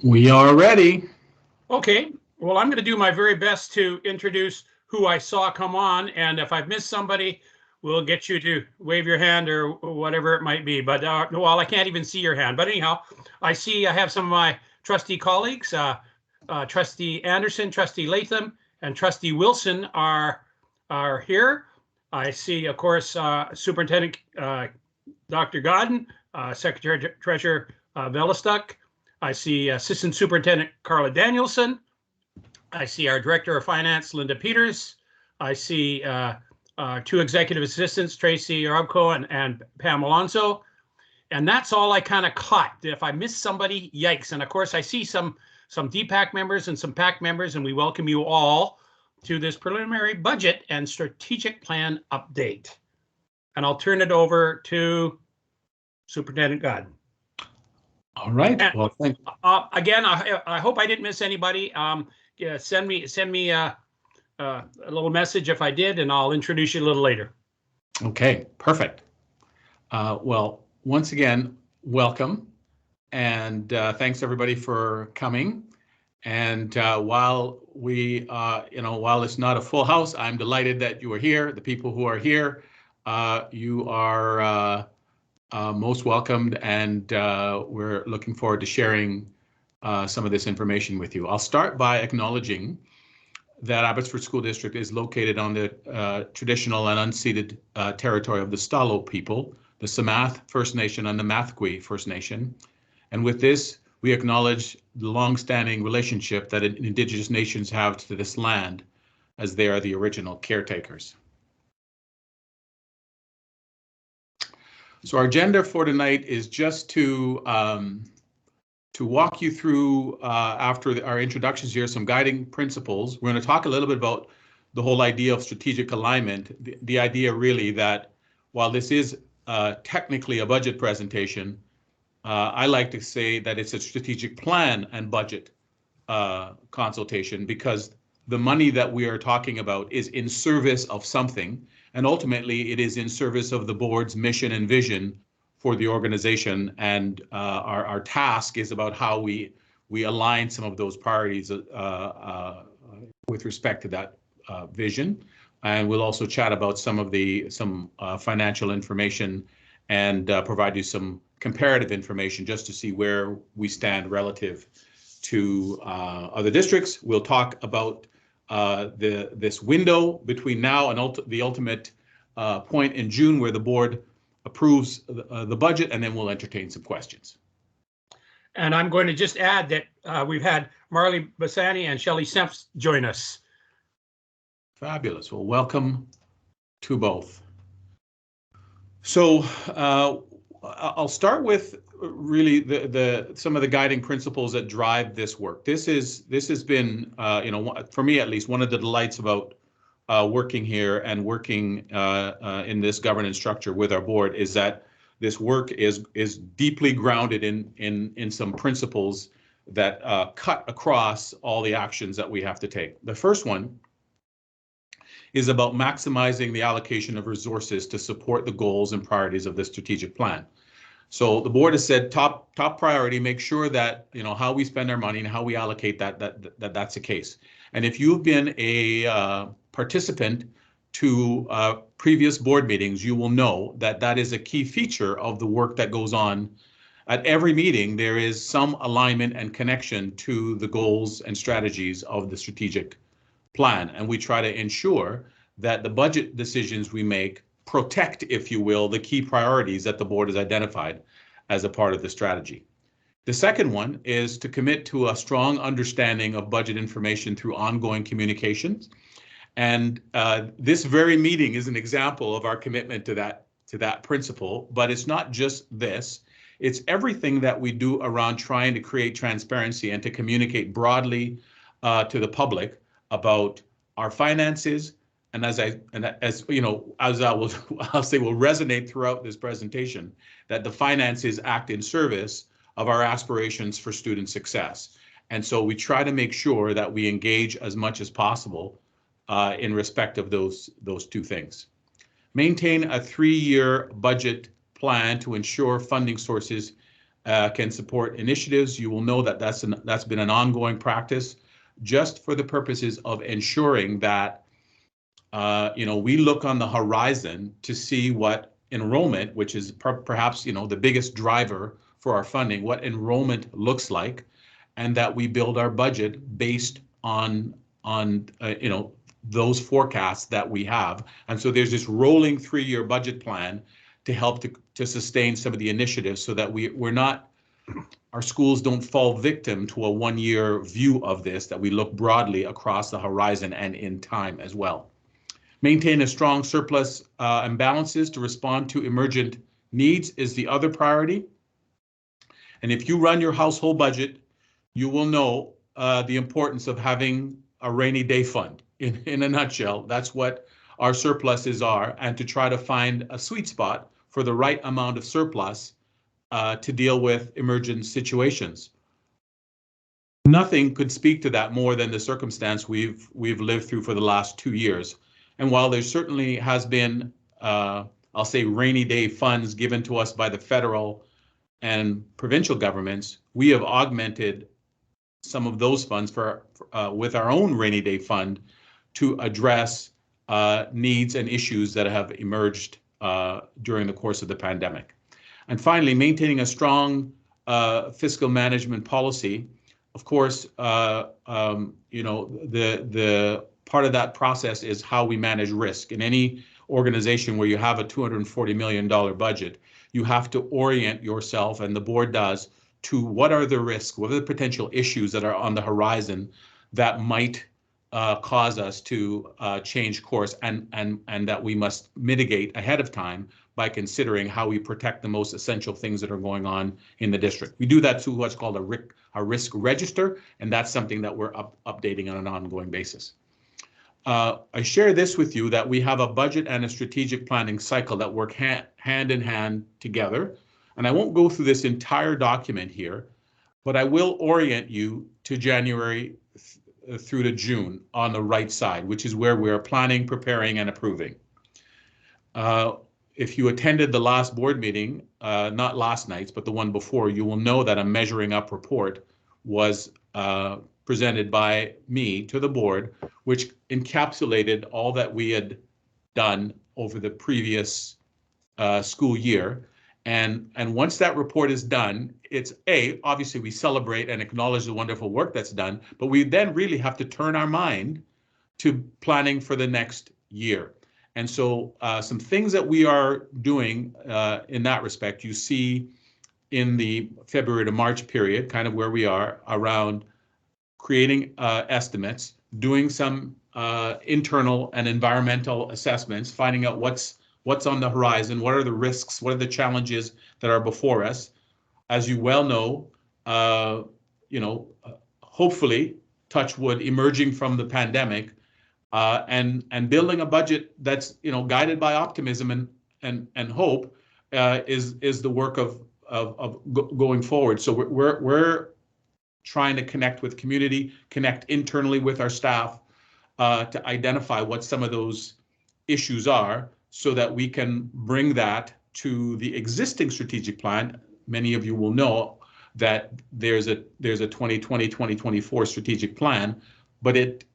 We are ready. Okay, well, I'm going to do my very best to introduce who I saw come on, and if I've missed somebody, we'll get you to wave your hand or whatever it might be. But well, I can't even see your hand. But anyhow, I see I have some of my trustee colleagues, Trustee Anderson, Trustee Latham, and Trustee Wilson are here. I see, of course, Superintendent Dr. Godden, Secretary Treasurer Velastuk. I see Assistant Superintendent Carla Danielson. I see our Director of Finance, Linda Peters. I see two Executive Assistants, Tracy Robco and Pam Alonso. And that's all I kind of caught. If I missed somebody, yikes. And of course, I see some DPAC members and some PAC members, and we welcome you all to this preliminary budget and strategic plan update. And I'll turn it over to Superintendent Godden. All right. And, well, thank you. Again, I hope I didn't miss anybody. Yeah, send me a little message if I did, and I'll introduce you a little later. Okay, perfect. Well, once again, welcome, and thanks everybody for coming. And while we, while it's not a full house, I'm delighted that you are here. The people who are here, you are most welcomed, and we're looking forward to sharing some of this information with you. I'll start by acknowledging that Abbotsford School District is located on the traditional and unceded territory of the Stalo people, the Samath First Nation and the Mathgui First Nation. And with this, we acknowledge the long-standing relationship that Indigenous nations have to this land, as they are the original caretakers. So our agenda for tonight is just to walk you through, after our introductions here, some guiding principles. We're going to talk a little bit about the whole idea of strategic alignment, the idea really that while this is technically a budget presentation, I like to say that it's a strategic plan and budget consultation, because the money that we are talking about is in service of something, and ultimately it is in service of the board's mission and vision for the organization, and our task is about how we align some of those priorities with respect to that vision. And we'll also chat about some financial information and provide you some comparative information just to see where we stand relative to other districts. We'll talk about this window between now and the ultimate point in June where the board approves the budget, and then we'll entertain some questions. And I'm going to just add that we've had Marley Bassani and Shelley Semps join us. Fabulous. Well, welcome to both. So I'll start with really some of the guiding principles that drive this work. This has been, for me at least, one of the delights about working here and working in this governance structure with our board is that this work is deeply grounded in some principles that cut across all the actions that we have to take. The first one is about maximizing the allocation of resources to support the goals and priorities of the strategic plan. So the board has said top priority, make sure that how we spend our money and how we allocate that's the case. And if you've been a participant to previous board meetings, you will know that is a key feature of the work that goes on. At every meeting, there is some alignment and connection to the goals and strategies of the strategic plan. And we try to ensure that the budget decisions we make protect, if you will, the key priorities that the board has identified as a part of the strategy. The second one is to commit to a strong understanding of budget information through ongoing communications. And this very meeting is an example of our commitment to that principle, but it's not just this. It's everything that we do around trying to create transparency and to communicate broadly to the public about our finances. And I'll say will resonate throughout this presentation, that the finances act in service of our aspirations for student success. And so we try to make sure that we engage as much as possible in respect of those two things. Maintain a 3-year budget plan to ensure funding sources can support initiatives. You will know that that's been an ongoing practice, just for the purposes of ensuring that we look on the horizon to see what enrollment, which is perhaps the biggest driver for our funding, what enrollment looks like, and that we build our budget based on those forecasts that we have. And so there's this rolling 3-year budget plan to help to sustain some of the initiatives, so that our schools don't fall victim to a 1-year view of this, that we look broadly across the horizon and in time as well. Maintain a strong surplus and balances to respond to emergent needs is the other priority. And if you run your household budget, you will know the importance of having a rainy day fund. In a nutshell, that's what our surpluses are, and to try to find a sweet spot for the right amount of surplus to deal with emergent situations. Nothing could speak to that more than the circumstance we've lived through for the last 2 years. And while there certainly has been, I'll say, rainy day funds given to us by the federal and provincial governments, we have augmented some of those funds with our own rainy day fund to address needs and issues that have emerged during the course of the pandemic. And finally, maintaining a strong fiscal management policy. Of course, the part of that process is how we manage risk. In any organization where you have a $240 million budget, you have to orient yourself, and the board does, to what are the risks, what are the potential issues that are on the horizon that might cause us to change course, and that we must mitigate ahead of time by considering how we protect the most essential things that are going on in the district. We do that through what's called a risk register, and that's something that we're updating on an ongoing basis. I share this with you, that we have a budget and a strategic planning cycle that work hand in hand together. And I won't go through this entire document here, but I will orient you to January through to June on the right side, which is where we're planning, preparing, and approving. If you attended the last board meeting, not last night's, but the one before, you will know that a measuring up report was presented by me to the board, which encapsulated all that we had done over the previous school year. And once that report is done, it's obviously we celebrate and acknowledge the wonderful work that's done, but we then really have to turn our mind to planning for the next year. And so some things that we are doing in that respect, you see in the February to March period, kind of where we are around creating estimates, doing some internal and environmental assessments, finding out what's on the horizon, what are the risks, what are the challenges that are before us. As you well know, hopefully, touch wood, emerging from the pandemic, and building a budget that's guided by optimism and hope is the work of going forward. So we're trying to connect with community, connect internally with our staff to identify what some of those issues are, so that we can bring that to the existing strategic plan. Many of you will know that there's a 2020-2024 strategic plan, but it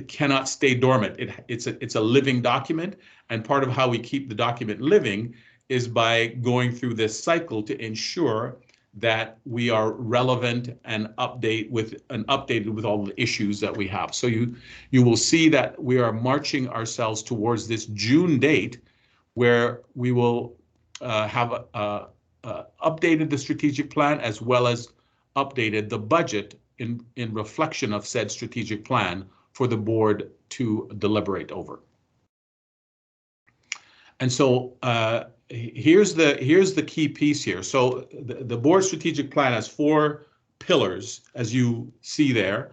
cannot stay dormant. It's a living document, and part of how we keep the document living is by going through this cycle to ensure that we are relevant and updated with all the issues that we have. So you will see that we are marching ourselves towards this June date, where we will have updated the strategic plan, as well as updated the budget in reflection of said strategic plan for the board to deliberate over. And so here's the key piece here. So the board strategic plan has 4 pillars, as you see there.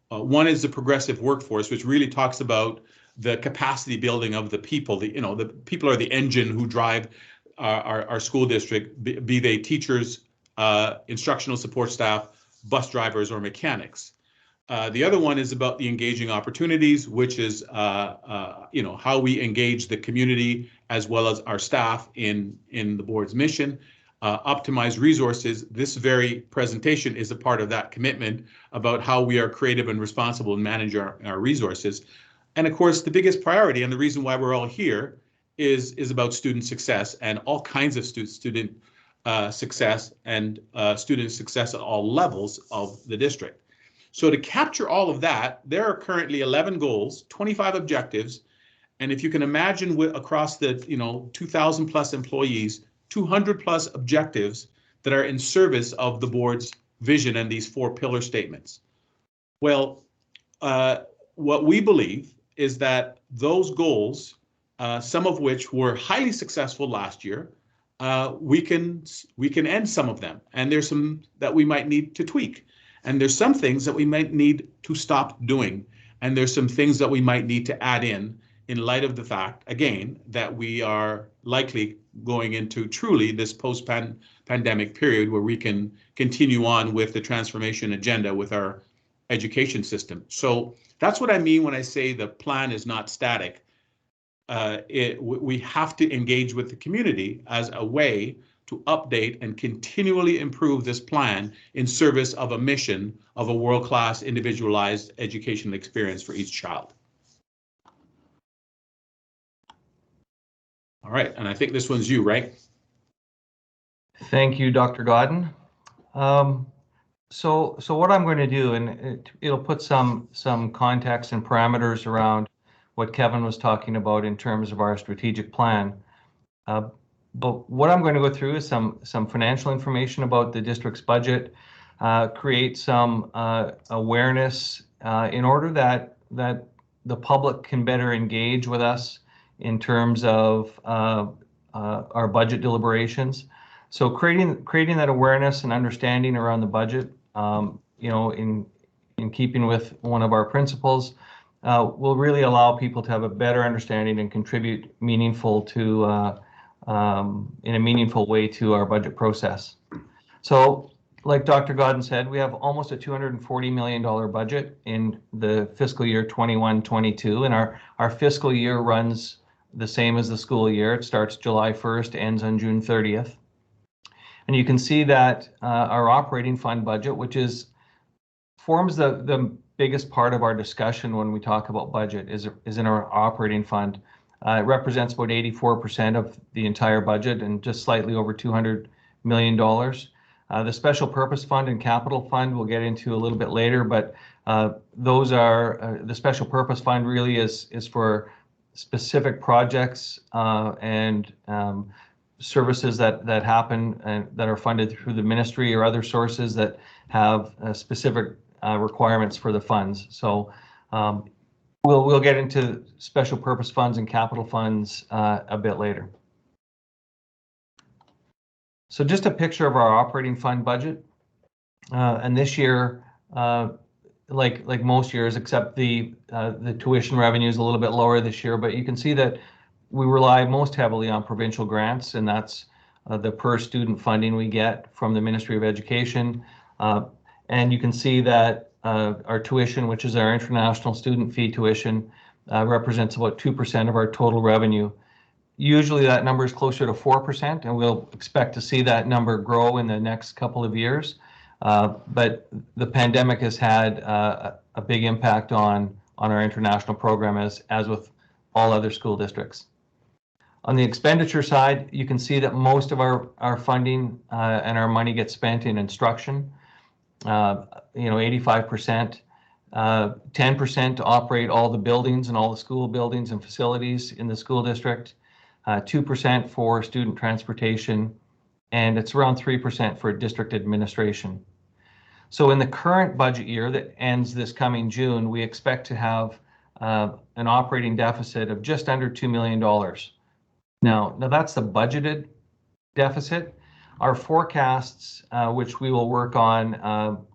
One is the progressive workforce, which really talks about the capacity building of the people. The people are the engine who drive our school district, be they teachers, instructional support staff, bus drivers, or mechanics. The other one is about the engaging opportunities, which is how we engage the community as well as our staff in the board's mission. optimize resources. This very presentation is a part of that commitment about how we are creative and responsible and manage our resources. And of course, the biggest priority and the reason why we're all here is about student success and all kinds of student success and student success at all levels of the district. So to capture all of that, there are currently 11 goals, 25 objectives, and if you can imagine across the 2,000 plus employees, 200 plus objectives that are in service of the board's vision and these 4 pillar statements. Well, what we believe is that those goals, some of which were highly successful last year, we can end some of them, and there's some that we might need to tweak, and there's some things that we might need to stop doing, and there's some things that we might need to add in light of the fact, again, that we are likely going into truly this post-pandemic period where we can continue on with the transformation agenda with our education system. So that's what I mean when I say the plan is not static. We have to engage with the community as a way to update and continually improve this plan in service of a mission of a world-class individualized educational experience for each child. All right, and I think this one's you, right? Thank you, Dr. Godden. So what I'm going to do, and it'll put some context and parameters around what Kevin was talking about in terms of our strategic plan. But what I'm going to go through is some financial information about the district's budget, create some awareness in order that the public can better engage with us in terms of our budget deliberations. So creating that awareness and understanding around the budget, in keeping with one of our principles, will really allow people to have a better understanding and contribute in a meaningful way to our budget process. So, like Dr. Godden said, we have almost a $240 million budget in the fiscal year 21-22, and our fiscal year runs the same as the school year. It starts July 1st, ends on June 30th. And you can see that our operating fund budget, which forms the biggest part of our discussion when we talk about budget, is in our operating fund. It represents about 84% of the entire budget and just slightly over $200 million. The special purpose fund and capital fund we'll get into a little bit later, but those are the special purpose fund really is for specific projects and services that happen and that are funded through the ministry or other sources that have specific requirements for the funds. So we'll get into special purpose funds and capital funds a bit later. So just a picture of our operating fund budget, and this year, like most years, except the tuition revenue is a little bit lower this year, but you can see that we rely most heavily on provincial grants, and that's the per student funding we get from the Ministry of Education. And you can see that our tuition, which is our international student fee tuition, represents about 2% of our total revenue. Usually that number is closer to 4%, and we'll expect to see that number grow in the next couple of years. But the pandemic has had a big impact on our international program, as with all other school districts. On the expenditure side, you can see that most of our funding and our money gets spent in instruction. 85%, 10% to operate all the buildings and all the school buildings and facilities in the school district, 2% for student transportation, and it's around 3% for district administration. So in the current budget year that ends this coming June, we expect to have an operating deficit of just under $2 million. Now that's the budgeted deficit. Our forecasts, which we will work on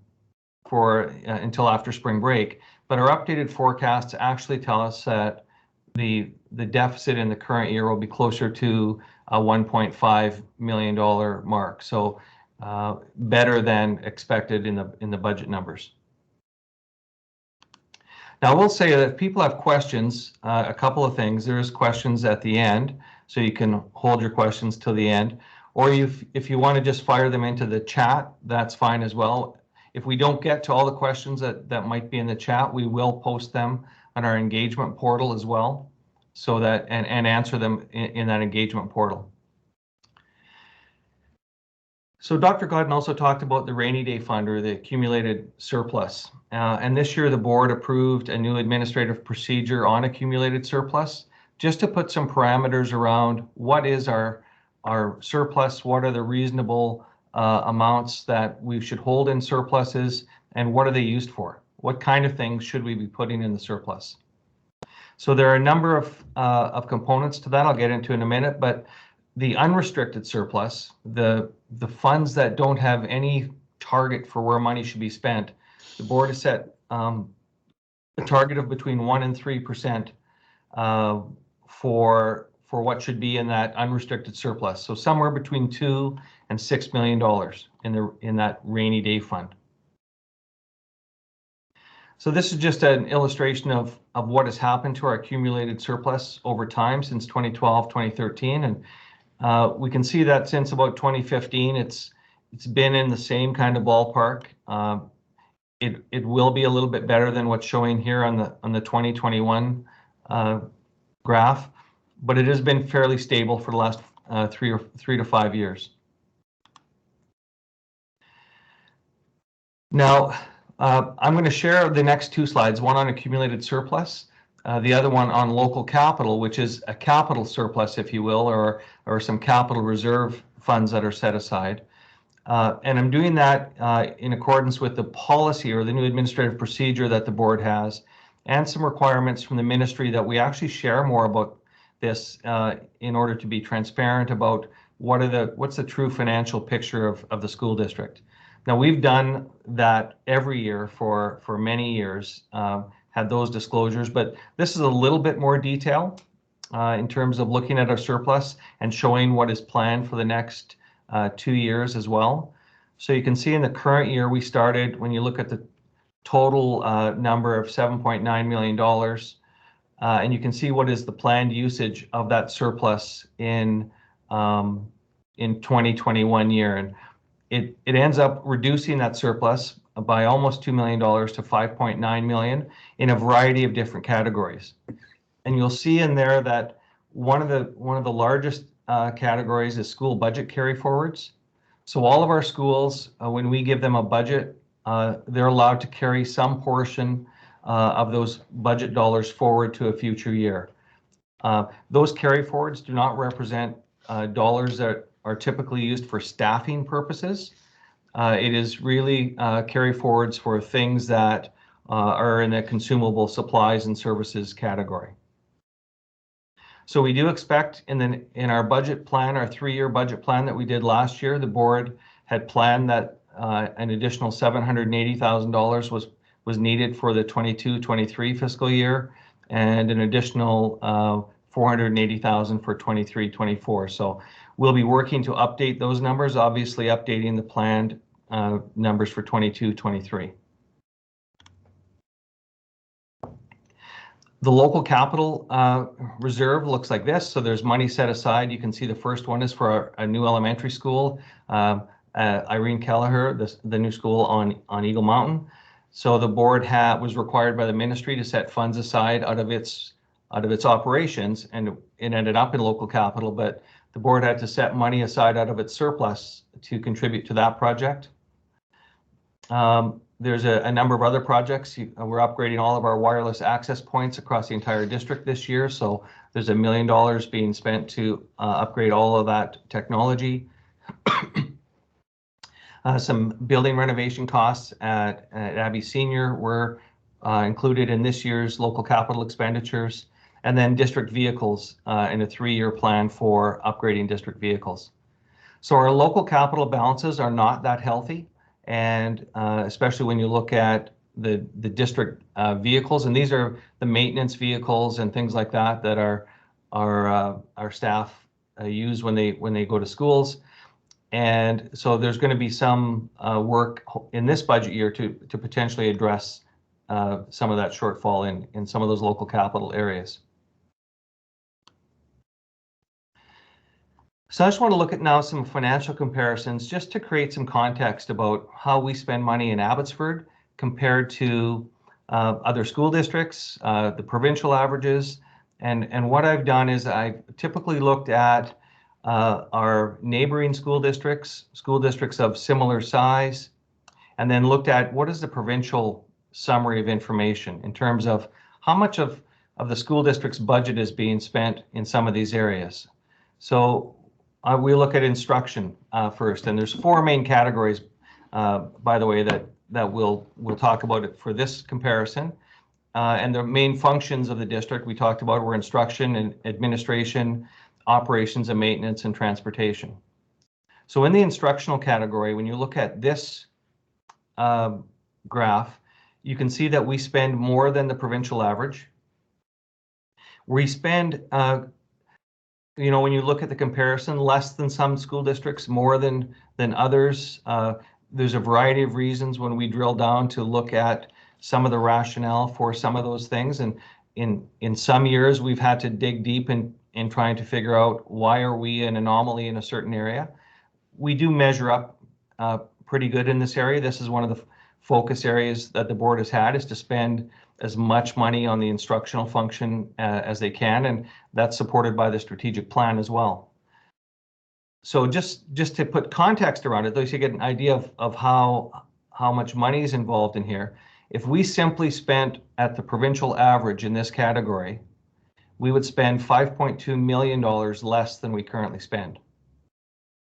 for until after spring break, but our updated forecasts actually tell us that the deficit in the current year will be closer to a $1.5 million mark. So better than expected in the budget numbers. Now I will say that if people have questions, a couple of things. There's questions at the end, so you can hold your questions till the end. or if you want to just fire them into the chat, that's fine as well. If we don't get to all the questions that might be in the chat, we will post them on our engagement portal as well, so that and answer them in that engagement portal. So Dr. Godden also talked about the rainy day fund, or the accumulated surplus. And this year the board approved a new administrative procedure on accumulated surplus, just to put some parameters around what is our surplus, what are the reasonable amounts that we should hold in surpluses, and what are they used for? What kind of things should we be putting in the surplus? So there are a number of components to that I'll get into in a minute, but the unrestricted surplus, the funds that don't have any target for where money should be spent, the board has set a target of between 1% and 3% for what should be in that unrestricted surplus. So somewhere between $2 and $6 million in that rainy day fund. So this is just an illustration of what has happened to our accumulated surplus over time since 2012, 2013, and we can see that since about 2015, it's been in the same kind of ballpark. It will be a little bit better than what's showing here on the 2021 graph, but it has been fairly stable for the last 3 to 5 years. Now, I'm going to share the next two slides, one on accumulated surplus, the other one on local capital, which is a capital surplus, if you will, or some capital reserve funds that are set aside. And I'm doing that in accordance with the policy, or the new administrative procedure that the board has, and some requirements from the ministry that we actually share more about this in order to be transparent about what's the true financial picture of the school district. Now, we've done that every year for many years, had those disclosures, but this is a little bit more detail in terms of looking at our surplus and showing what is planned for the next 2 years as well. So you can see in the current year, we started, when you look at the total number of $7.9 million, and you can see what is the planned usage of that surplus in 2021 year. And it ends up reducing that surplus by almost $2 million to $5.9 million in a variety of different categories. And you'll see in there that one of the largest categories is school budget carry forwards. So all of our schools, when we give them a budget, they're allowed to carry some portion of those budget dollars forward to a future year. Those carry forwards do not represent dollars that are typically used for staffing purposes. It is really carry forwards for things that are in the consumable supplies and services category. So we do expect in our budget plan, our 3-year budget plan that we did last year, the board had planned that an additional $780,000 was needed for the 22-23 fiscal year, and an additional $480,000 for 23-24. So we'll be working to update those numbers, obviously updating the planned numbers for 22-23. The local capital reserve looks like this. So there's money set aside. You can see the first one is for a new elementary school, Irene Kelleher, the new school on Eagle Mountain. So the board was required by the ministry to set funds aside out of its operations, and it ended up in local capital, but the board had to set money aside out of its surplus to contribute to that project. There's a number of other projects. We're upgrading all of our wireless access points across the entire district this year. So there's $1 million being spent to upgrade all of that technology. Some building renovation costs at Abbey Senior were included in this year's local capital expenditures, and then district vehicles in a 3-year plan for upgrading district vehicles. So our local capital balances are not that healthy, and especially when you look at the district vehicles, and these are the maintenance vehicles and things like that that our staff use when they go to schools. And so there's going to be some work in this budget year to potentially address some of that shortfall in some of those local capital areas. So I just want to look at now some financial comparisons just to create some context about how we spend money in Abbotsford compared to other school districts, the provincial averages. And what I've done is I've typically looked at our neighboring school districts of similar size, and then looked at what is the provincial summary of information in terms of how much of the school district's budget is being spent in some of these areas. So we look at instruction first, and there's four main categories, by the way, that we'll talk about it for this comparison. And the main functions of the district we talked about were instruction and administration, operations and maintenance, and transportation. So in the instructional category, when you look at this graph, you can see that we spend more than the provincial average. We spend when you look at the comparison, less than some school districts, more than others. There's a variety of reasons when we drill down to look at some of the rationale for some of those things. And in some years, we've had to dig deep in trying to figure out why are we an anomaly in a certain area. We do measure up pretty good in this area. This is one of the focus areas that the board has had, is to spend as much money on the instructional function as they can, and that's supported by the strategic plan as well. So just to put context around it, though, so you get an idea of how much money is involved in here. If we simply spent at the provincial average in this category, we would spend $5.2 million less than we currently spend.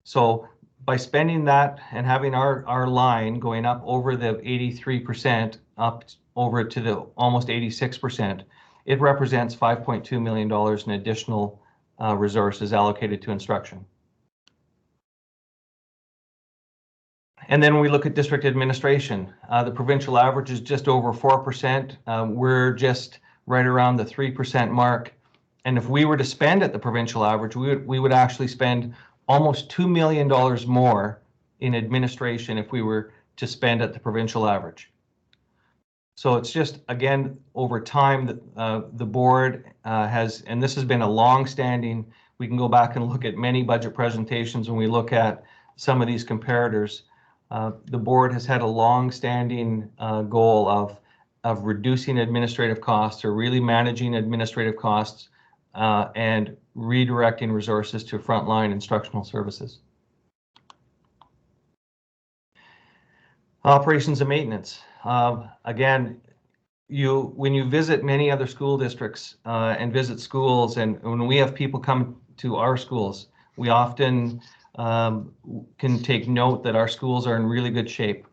So by spending that and having our line going up over the 83%, up over to the almost 86%, it represents $5.2 million in additional resources allocated to instruction. And then when we look at district administration, the provincial average is just over 4%. We're just right around the 3% mark. And if we were to spend at the provincial average, we would actually spend almost $2 million more in administration if we were to spend at the provincial average. So it's just, again, over time, the board has, and this has been a long-standing, we can go back and look at many budget presentations when we look at some of these comparators. The board has had a long-standing goal of reducing administrative costs, or really managing administrative costs, and redirecting resources to frontline instructional services. Operations and maintenance. Again, when you visit many other school districts and visit schools, and when we have people come to our schools, we often can take note that our schools are in really good shape.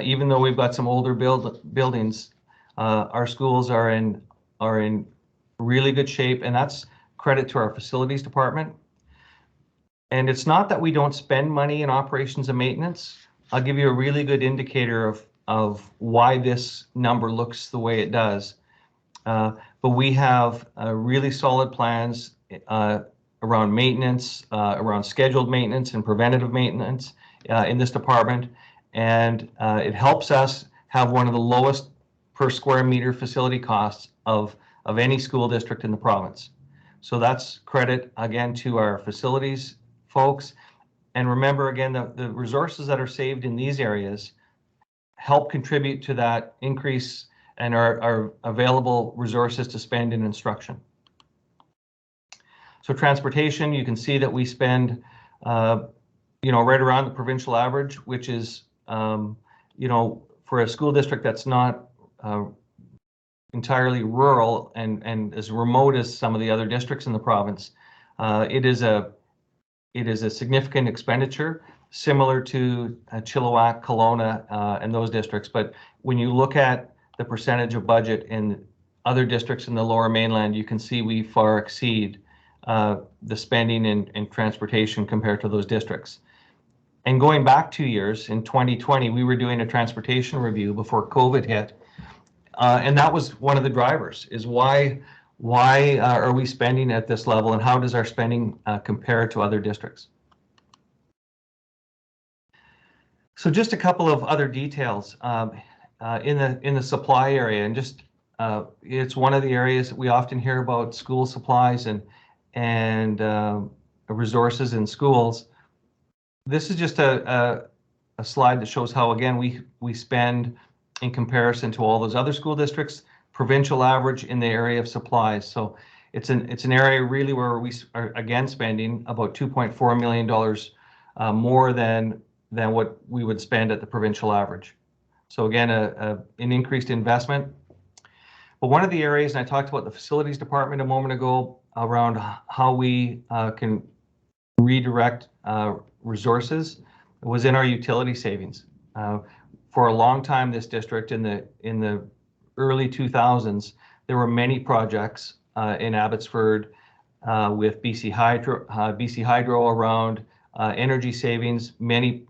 Even though we've got some older buildings, our schools are in really good shape, and that's credit to our facilities department. And it's not that we don't spend money in operations and maintenance. I'll give you a really good indicator of why this number looks the way it does. But we have really solid plans around maintenance, around scheduled maintenance and preventative maintenance in this department. And it helps us have one of the lowest per square meter facility costs of any school district in the province. So that's credit, again, to our facilities folks. And remember, again, the resources that are saved in these areas help contribute to that increase and our available resources to spend in instruction. So transportation, you can see that we spend, right around the provincial average, which is, for a school district that's not entirely rural and as remote as some of the other districts in the province, it is a significant expenditure, similar to Chilliwack, Kelowna, and those districts. But when you look at the percentage of budget in other districts in the Lower Mainland, you can see we far exceed the spending in transportation compared to those districts. And going back 2 years, in 2020, we were doing a transportation review before COVID hit. And that was one of the drivers, is why are we spending at this level, and how does our spending compare to other districts? So just a couple of other details in the supply area, and just it's one of the areas that we often hear about school supplies and resources in schools. This is just a slide that shows how, again, we spend in comparison to all those other school districts, provincial average in the area of supplies. So it's an area really where we are again spending about $2.4 million more than what we would spend at the provincial average. So again, an increased investment. But one of the areas, and I talked about the facilities department a moment ago, around how we can redirect resources, was in our utility savings. For a long time, this district in the early 2000s, there were many projects in Abbotsford with BC Hydro around energy savings, many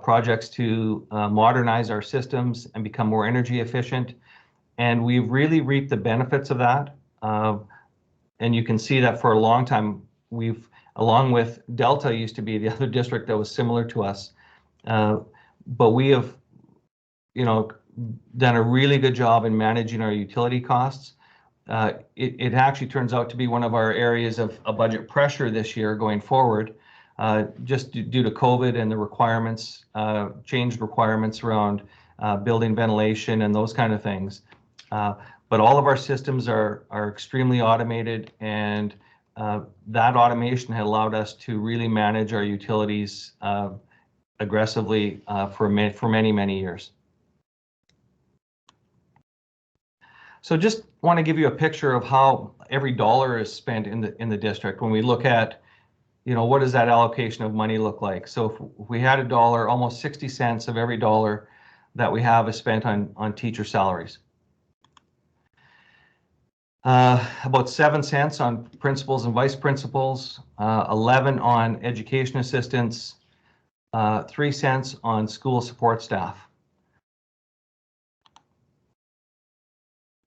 projects to modernize our systems and become more energy efficient. And we've really reaped the benefits of that. And you can see that for a long time, along with Delta used to be the other district that was similar to us. But we have, done a really good job in managing our utility costs. It actually turns out to be one of our areas of a budget pressure this year going forward, just due to COVID and the requirements, changed requirements around building ventilation and those kind of things. But all of our systems are extremely automated, and that automation had allowed us to really manage our utilities aggressively for many, many years. So just want to give you a picture of how every dollar is spent in the district. When we look at, what does that allocation of money look like? So if we had a dollar, almost 60 cents of every dollar that we have is spent on teacher salaries. About 7 cents on principals and vice principals, 11 on education assistants, 3 cents on school support staff.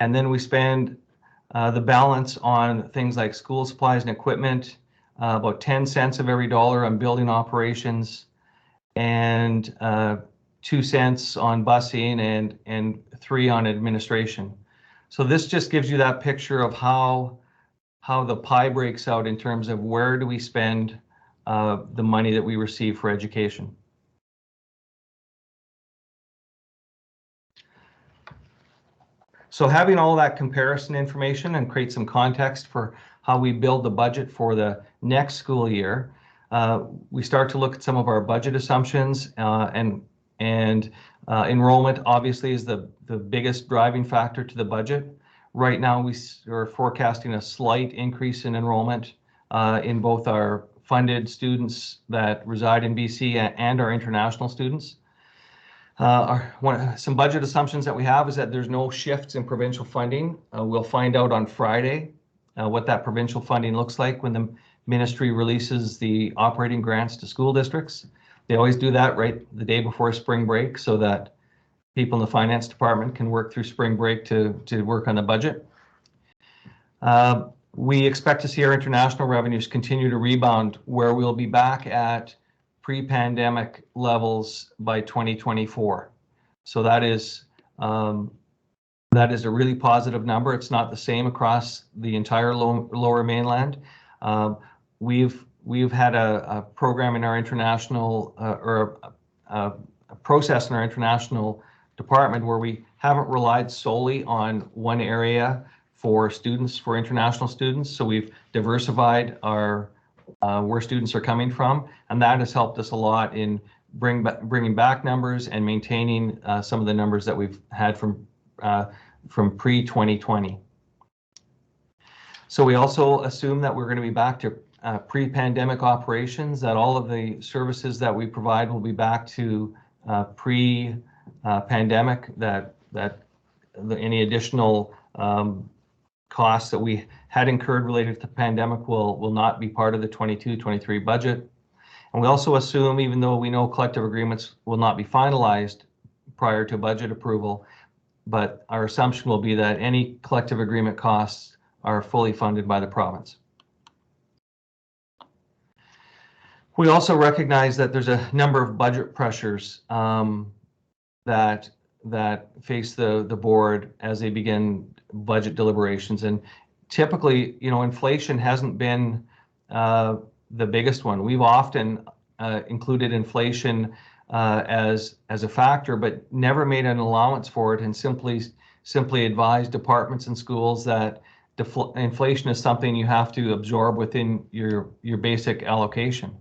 And then we spend the balance on things like school supplies and equipment, about 10 cents of every dollar on building operations, and 2 cents on busing and 3 on administration. So this just gives you that picture of how the pie breaks out in terms of where do we spend the money that we receive for education. So having all that comparison information and create some context for how we build the budget for the next school year, we start to look at some of our budget assumptions, and enrollment obviously is the biggest driving factor to the budget. Right now we are forecasting a slight increase in enrollment in both our funded students that reside in BC and our international students. Some budget assumptions that we have is that there's no shifts in provincial funding. We'll find out on Friday what that provincial funding looks like when the ministry releases the operating grants to school districts. They always do that right the day before spring break so that people in the finance department can work through spring break to work on the budget. We expect to see our international revenues continue to rebound, where we'll be back at pre-pandemic levels by 2024. So that is a really positive number. It's not the same across the entire lower mainland. We've had a program in our international or a process in our international department where we haven't relied solely on one area for students, for international students. So we've diversified our where students are coming from, and that has helped us a lot in bringing back numbers and maintaining some of the numbers that we've had from pre-2020. So we also assume that we're going to be back to pre-pandemic operations, that all of the services that we provide will be back to pre-pandemic, that any additional costs that we had incurred related to the pandemic will not be part of the 22-23 budget. And we also assume, even though we know collective agreements will not be finalized prior to budget approval, but our assumption will be that any collective agreement costs are fully funded by the province. We also recognize that there's a number of budget pressures that face the board as they begin budget deliberations. And typically, inflation hasn't been the biggest one. We've often included inflation as a factor, but never made an allowance for it, and simply advised departments and schools that inflation is something you have to absorb within your basic allocation.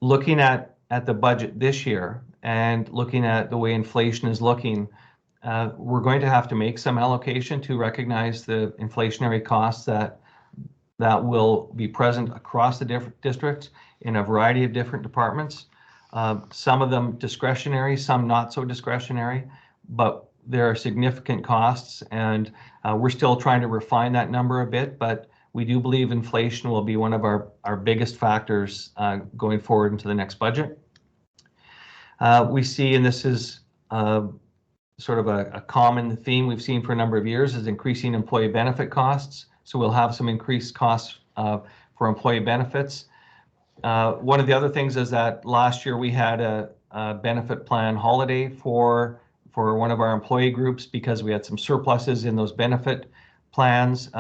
Looking at the budget this year and looking at the way inflation is looking, we're going to have to make some allocation to recognize the inflationary costs that will be present across the different districts in a variety of different departments. Some of them discretionary, some not so discretionary, but there are significant costs, and we're still trying to refine that number a bit, but we do believe inflation will be one of our biggest factors going forward into the next budget. We see, and this is sort of a common theme we've seen for a number of years, is increasing employee benefit costs. So we'll have some increased costs for employee benefits. One of the other things is that last year we had a benefit plan holiday for one of our employee groups because we had some surpluses in those benefit plans.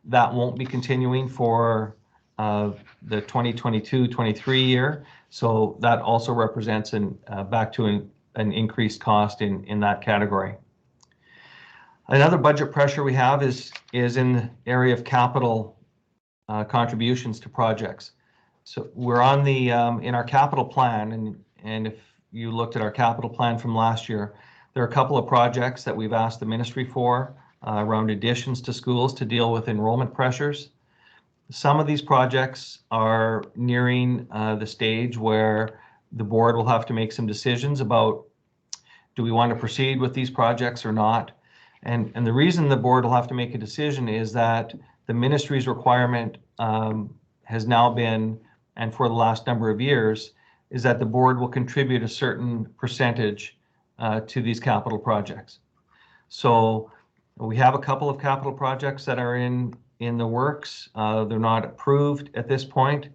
That won't be continuing for the 2022-23 year. So that also represents back to an increased cost in that category. Another budget pressure we have is in the area of capital contributions to projects. So we're on the in our capital plan, and if you looked at our capital plan from last year, there are a couple of projects that we've asked the ministry for around additions to schools to deal with enrollment pressures. Some of these projects are nearing the stage where the board will have to make some decisions about, do we want to proceed with these projects or not? And the reason the board will have to make a decision is that the ministry's requirement has now been, and for the last number of years, is that the board will contribute a certain percentage to these capital projects. So we have a couple of capital projects that are in the works. They're not approved at this point,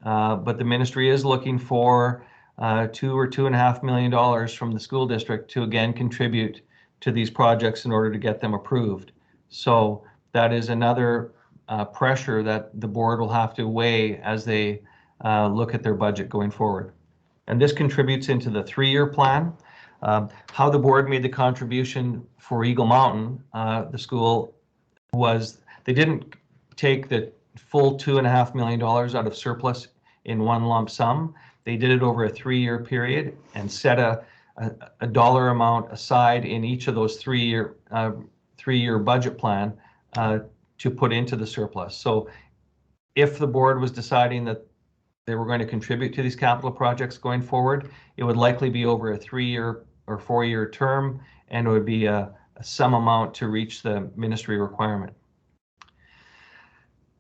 but the ministry is looking for $2 or $2.5 million from the school district to again contribute to these projects in order to get them approved. So that is another pressure that the board will have to weigh as they look at their budget going forward. And this contributes into the 3-year plan. How the board made the contribution for Eagle Mountain, the school, was they didn't take the full $2.5 million out of surplus in one lump sum. They did it over a 3-year period and set a dollar amount aside in each of those 3-year budget plan to put into the surplus. So if the board was deciding that they were going to contribute to these capital projects going forward, it would likely be over a 3-year or 4-year term, and it would be a sum amount to reach the ministry requirement.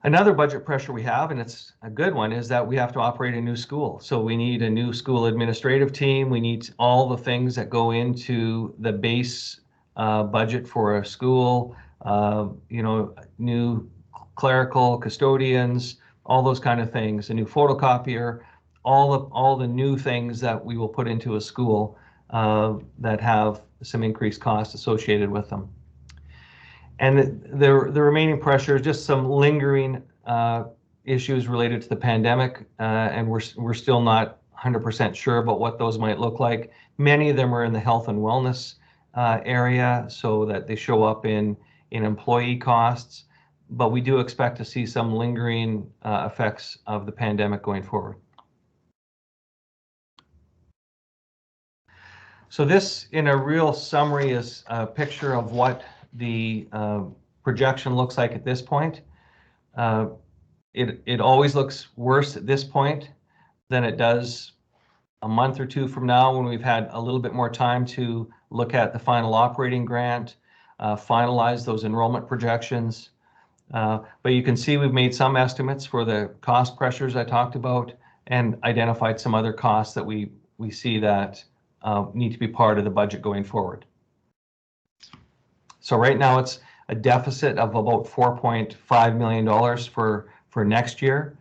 Another budget pressure we have, and it's a good one, is that we have to operate a new school. So we need a new school administrative team. We need all the things that go into the base budget for a school, new clerical, custodians, all those kind of things, a new photocopier, all the new things that we will put into a school that have some increased costs associated with them. And the remaining pressure is just some lingering issues related to the pandemic, and we're still not 100% sure about what those might look like. Many of them are in the health and wellness area, so that they show up in employee costs, but we do expect to see some lingering effects of the pandemic going forward. So this, in a real summary, is a picture of what the projection looks like at this point. It always looks worse at this point than it does a month or two from now, when we've had a little bit more time to look at the final operating grant, finalize those enrollment projections. But you can see we've made some estimates for the cost pressures I talked about, and identified some other costs that we see that need to be part of the budget going forward. So right now it's a deficit of about $4.5 million for next year,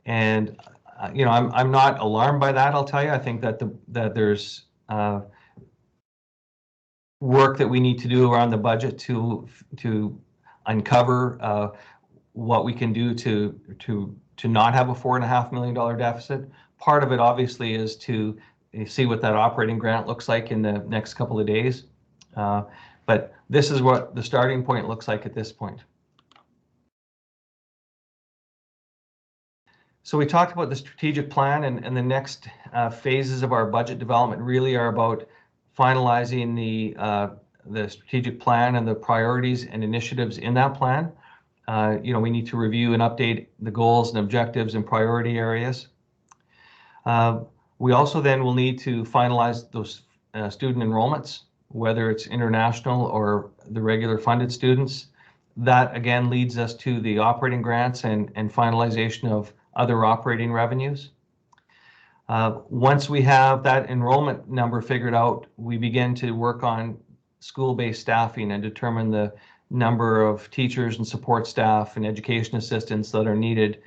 and I'm not alarmed by that. I'll tell you, I think that there's work that we need to do around the budget to uncover what we can do to not have a $4.5 million deficit. Part of it obviously is to see what that operating grant looks like in the next couple of days. But this is what the starting point looks like at this point. So we talked about the strategic plan, and the next phases of our budget development really are about finalizing the strategic plan and the priorities and initiatives in that plan. We need to review and update the goals and objectives and priority areas. We also then will need to finalize those student enrollments, whether it's international or the regular funded students. That again leads us to the operating grants and finalization of other operating revenues. Once we have that enrollment number figured out, we begin to work on school-based staffing and determine the number of teachers and support staff and education assistants that are needed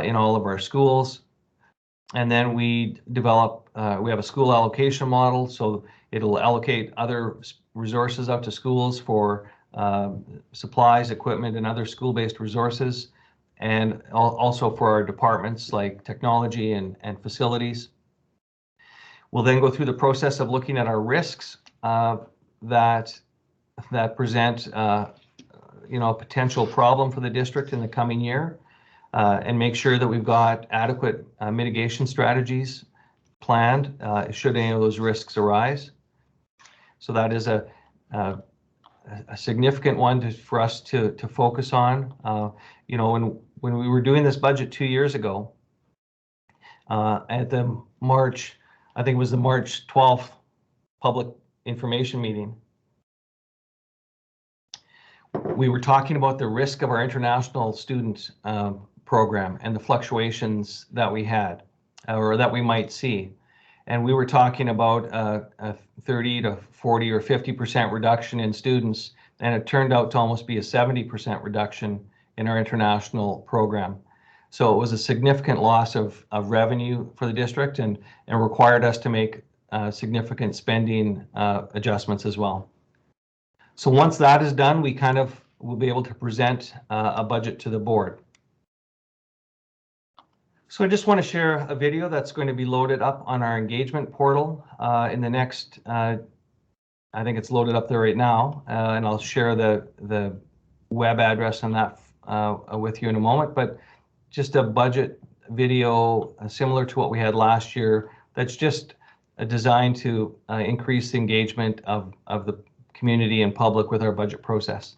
in all of our schools. And then we develop, we have a school allocation model, so it'll allocate other resources out to schools for supplies, equipment, and other school-based resources, and also for our departments like technology and facilities. We'll then go through the process of looking at our risks that present a potential problem for the district in the coming year, and make sure that we've got adequate mitigation strategies planned should any of those risks arise. So that is a significant one for us to focus on. When we were doing this budget 2 years ago, at the March, I think it was the March 12th public information meeting, we were talking about the risk of our international student program and the fluctuations that we had or that we might see. And we were talking about a 30 to 40 or 50% reduction in students, and it turned out to almost be a 70% reduction in our international program. So it was a significant loss of revenue for the district and required us to make significant spending adjustments as well. So once that is done, we will be able to present a budget to the board. So I just want to share a video that's going to be loaded up on our engagement portal in the next, I think it's loaded up there right now, and I'll share the web address on that with you in a moment, but just a budget video similar to what we had last year that's just designed to increase the engagement of the community and public with our budget process.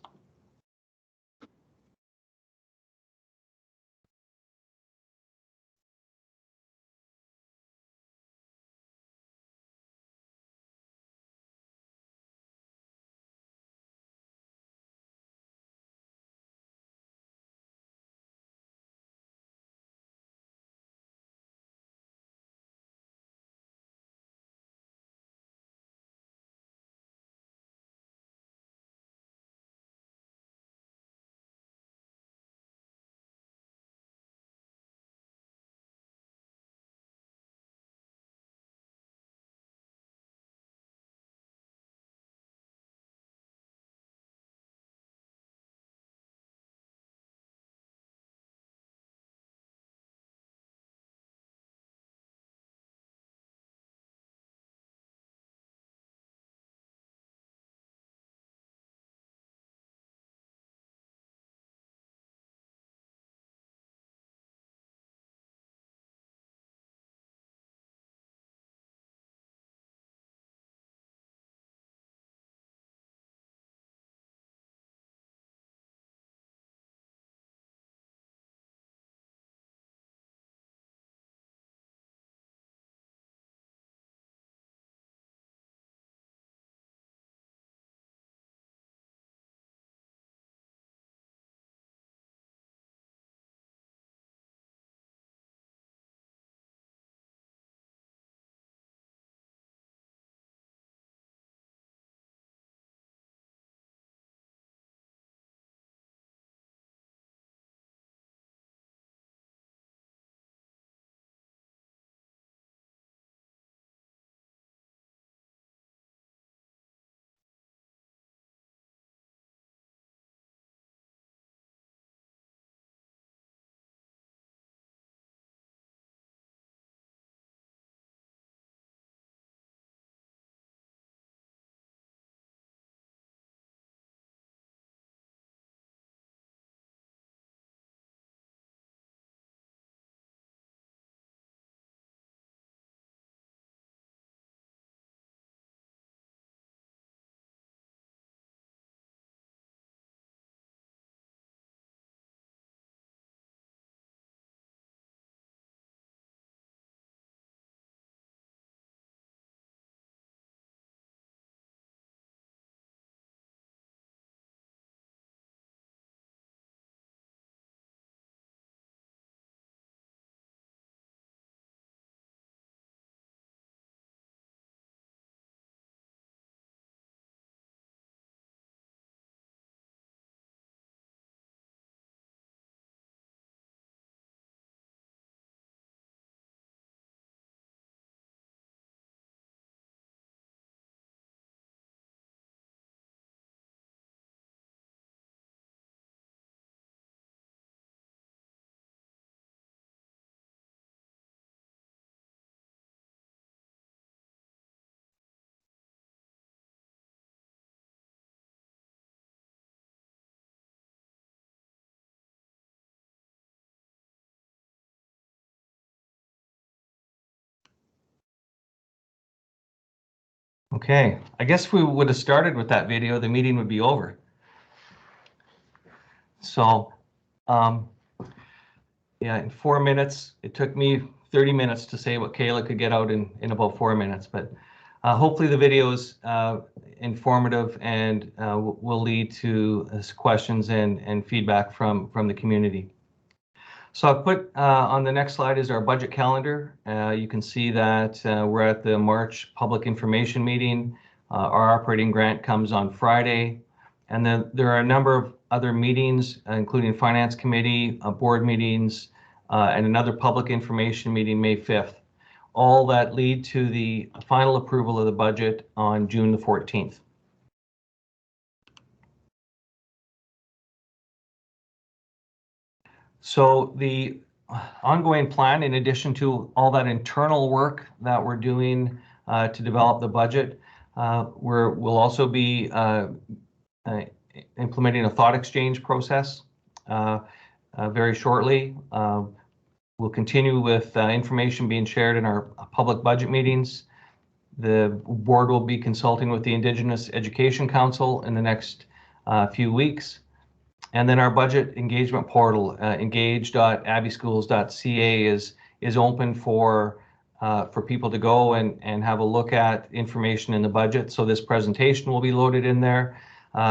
Okay, I guess if we would have started with that video, the meeting would be over. So, yeah, in 4 minutes, it took me 30 minutes to say what Kayla could get out in about 4 minutes, but hopefully the video is informative and will lead to questions and feedback from the community. So I've put on the next slide is our budget calendar. You can see that we're at the March public information meeting. Our operating grant comes on Friday. And then there are a number of other meetings, including Finance Committee, board meetings, and another public information meeting May 5th, all that lead to the final approval of the budget on June the 14th. So the ongoing plan, in addition to all that internal work that we're doing to develop the budget, we'll also be implementing a thought exchange process very shortly. We'll continue with information being shared in our public budget meetings. The board will be consulting with the Indigenous Education Council in the next few weeks. And then our budget engagement portal, engage.abbeyschools.ca, is open for people to go and have a look at information in the budget. So this presentation will be loaded in there.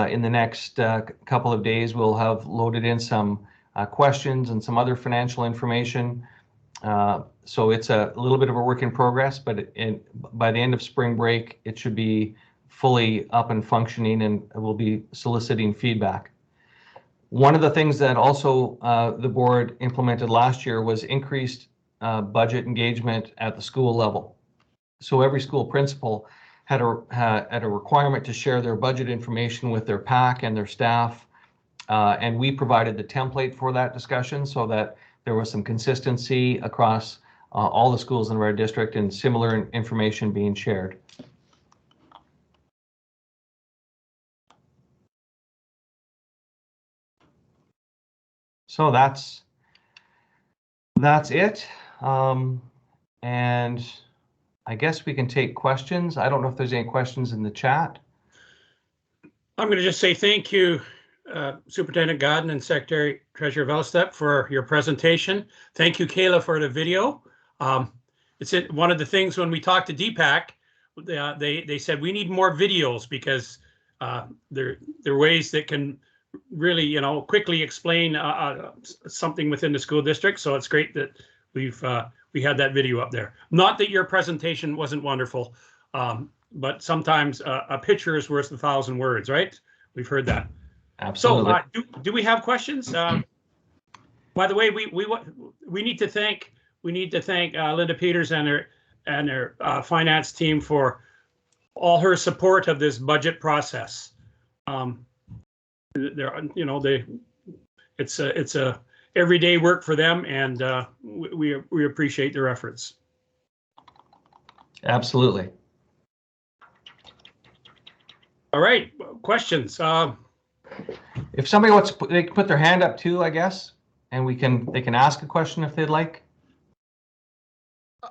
In the next couple of days, we'll have loaded in some questions and some other financial information. So it's a little bit of a work in progress, but by the end of spring break, it should be fully up and functioning, and we'll be soliciting feedback. One of the things that also the board implemented last year was increased budget engagement at the school level. So every school principal had a requirement to share their budget information with their PAC and their staff. And we provided the template for that discussion so that there was some consistency across all the schools in our district and similar information being shared. So that's it. And I guess we can take questions. I don't know if there's any questions in the chat. I'm going to just say thank you, Superintendent Godden and Secretary Treasurer Velstep, for your presentation. Thank you, Kayla, for the video. It's one of the things when we talked to DPAC, they said we need more videos because they're ways that can really, quickly explain something within the school district. So it's great that we had that video up there. Not that your presentation wasn't wonderful, but sometimes a picture is worth 1,000 words, right? We've heard that. Absolutely. So do we have questions? By the way, we need to thank Linda Peters and her finance team for all her support of this budget process. It's a everyday work for them, and we appreciate their efforts. Absolutely. All right, questions. If somebody wants, they can put their hand up too, I guess, and they can ask a question if they'd like.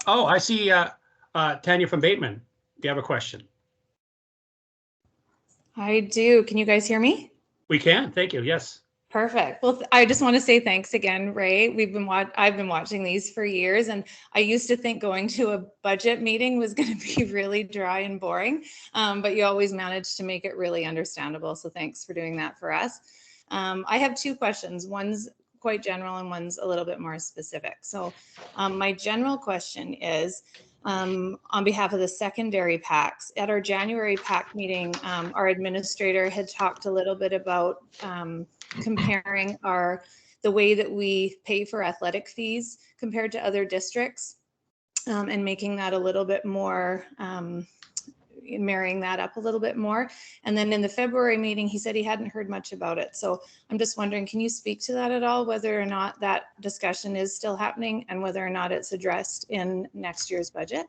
Oh, I see. Tanya from Bateman. Do you have a question? I do. Can you guys hear me? We can. Thank you. Yes. Perfect. Well, I just want to say thanks again, Ray. I've been watching these for years, and I used to think going to a budget meeting was going to be really dry and boring, but you always manage to make it really understandable. So thanks for doing that for us. I have two questions. One's quite general and one's a little bit more specific. So my general question is, on behalf of the secondary PACs, at our January PAC meeting, our administrator had talked a little bit about comparing the way that we pay for athletic fees compared to other districts, and making that a little bit more, marrying that up a little bit more. And then in the February meeting, he said he hadn't heard much about it. So I'm just wondering, can you speak to that at all, whether or not that discussion is still happening and whether or not it's addressed in next year's budget?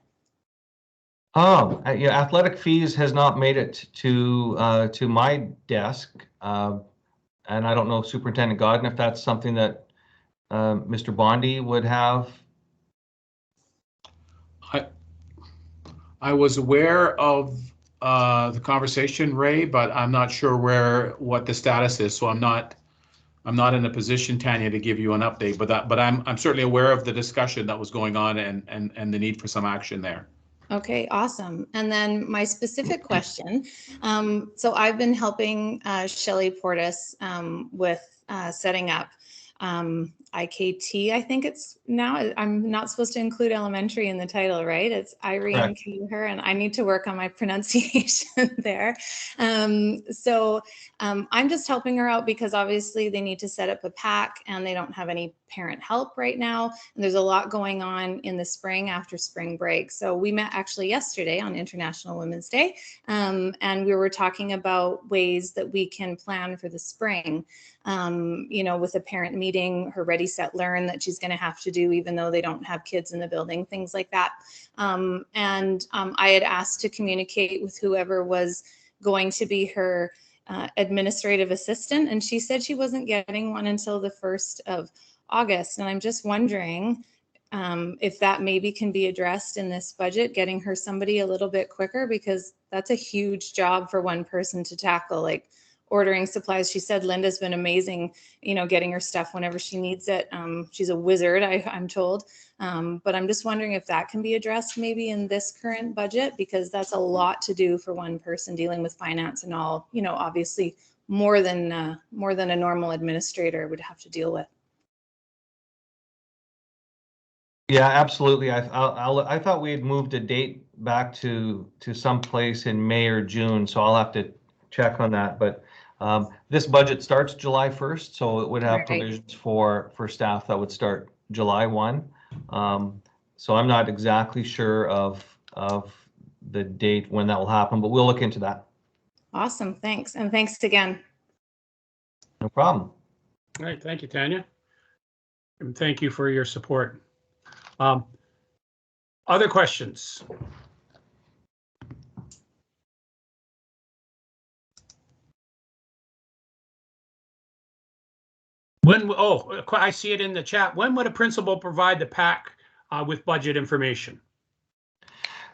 Oh, yeah, athletic fees has not made it to my desk. And I don't know, Superintendent Godden, if that's something that Mr. Bondi would have. I was aware of the conversation, Ray, but I'm not sure what the status is. So I'm not in a position, Tanya, to give you an update. But I'm certainly aware of the discussion that was going on and the need for some action there. Okay, awesome. And then my specific question. So I've been helping Shelley Portis with setting up IKT, I think it's now. I'm not supposed to include elementary in the title, right? It's Irene Her, and I need to work on my pronunciation there. So I'm just helping her out because obviously they need to set up a pack and they don't have any parent help right now. And there's a lot going on in the spring after spring break. So we met actually yesterday on International Women's Day, and we were talking about ways that we can plan for the spring. You know, with a parent meeting, her Ready, Set, Learn that she's going to have to do, even though they don't have kids in the building, things like that. I had asked to communicate with whoever was going to be her administrative assistant, and she said she wasn't getting one until the 1st of August. And I'm just wondering if that maybe can be addressed in this budget, getting her somebody a little bit quicker, because that's a huge job for one person to tackle, like ordering supplies. She said Linda's been amazing, you know, getting her stuff whenever she needs it. She's a wizard, I'm told. But I'm just wondering if that can be addressed maybe in this current budget, because that's a lot to do for one person dealing with finance and all, you know, obviously more than a normal administrator would have to deal with. Yeah, absolutely. I thought we had moved a date back to some place in May or June, so I'll have to check on that. But this budget starts July 1st, so it would have provisions for staff that would start July 1. So I'm not exactly sure of the date when that will happen, but we'll look into that. Awesome, thanks, and thanks again. No problem. All right, thank you, Tanya, and thank you for your support. Other questions? I see it in the chat. When would a principal provide the pack with budget information?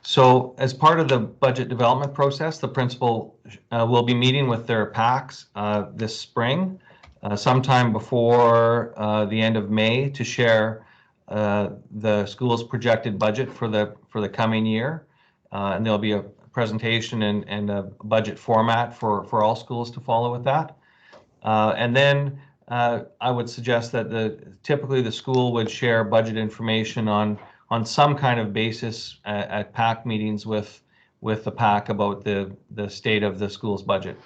So as part of the budget development process, the principal will be meeting with their packs this spring, sometime before the end of May, to share the school's projected budget for the coming year. And there'll be a presentation and a budget format for all schools to follow with that. And then I would suggest that typically the school would share budget information on some kind of basis at PAC meetings with the PAC about the state of the school's budget.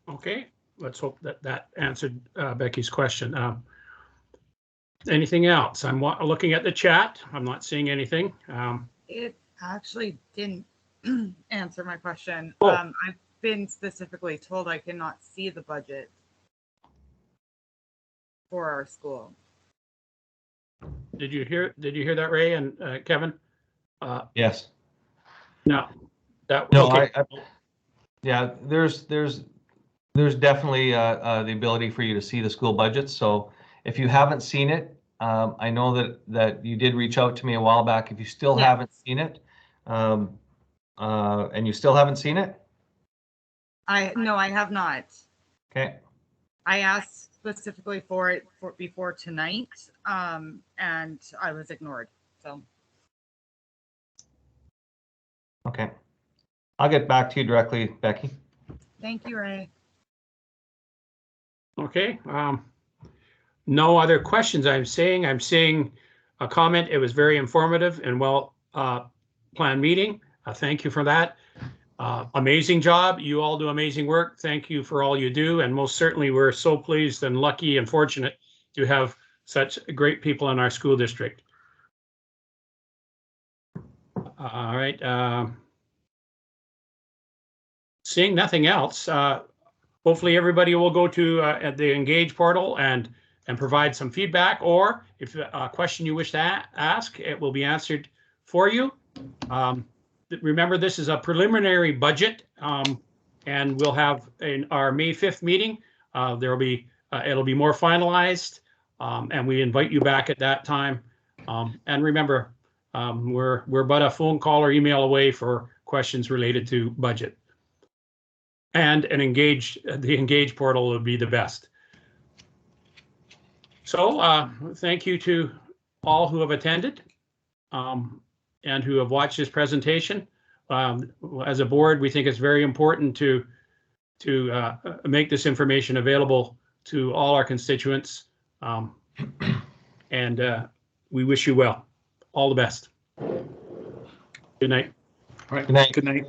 Okay, let's hope that answered Becky's question. Anything else? I'm looking at the chat. I'm not seeing anything. It actually didn't answer my question. Oh. I've been specifically told I cannot see the budget for our school. Did you hear that, Ray and Kevin? Yes. No. No. Okay. Yeah. There's definitely the ability for you to see the school budget. So if you haven't seen it, I know that you did reach out to me a while back. If you still haven't seen it, and you still haven't seen it? No, I have not. Okay. I asked specifically for it before tonight, and I was ignored. So. Okay. I'll get back to you directly, Becky. Thank you, Ray. Okay. No other questions. I'm seeing a comment. It was very informative and well planned meeting. Thank you for that. Amazing job. You all do amazing work. Thank you for all you do. And most certainly we're so pleased and lucky and fortunate to have such great people in our school district. All right. Seeing nothing else, hopefully everybody will go to the Engage portal and provide some feedback, or if a question you wish to ask, it will be answered for you. Remember, this is a preliminary budget, and we'll have in our May 5th meeting, it'll be more finalized, and we invite you back at that time. And remember, we're but a phone call or email away for questions related to budget. And the Engage portal would be the best. So thank you to all who have attended and who have watched this presentation. As a board, we think it's very important to make this information available to all our constituents. And we wish you well. All the best. Good night. All right. Good night. Good night.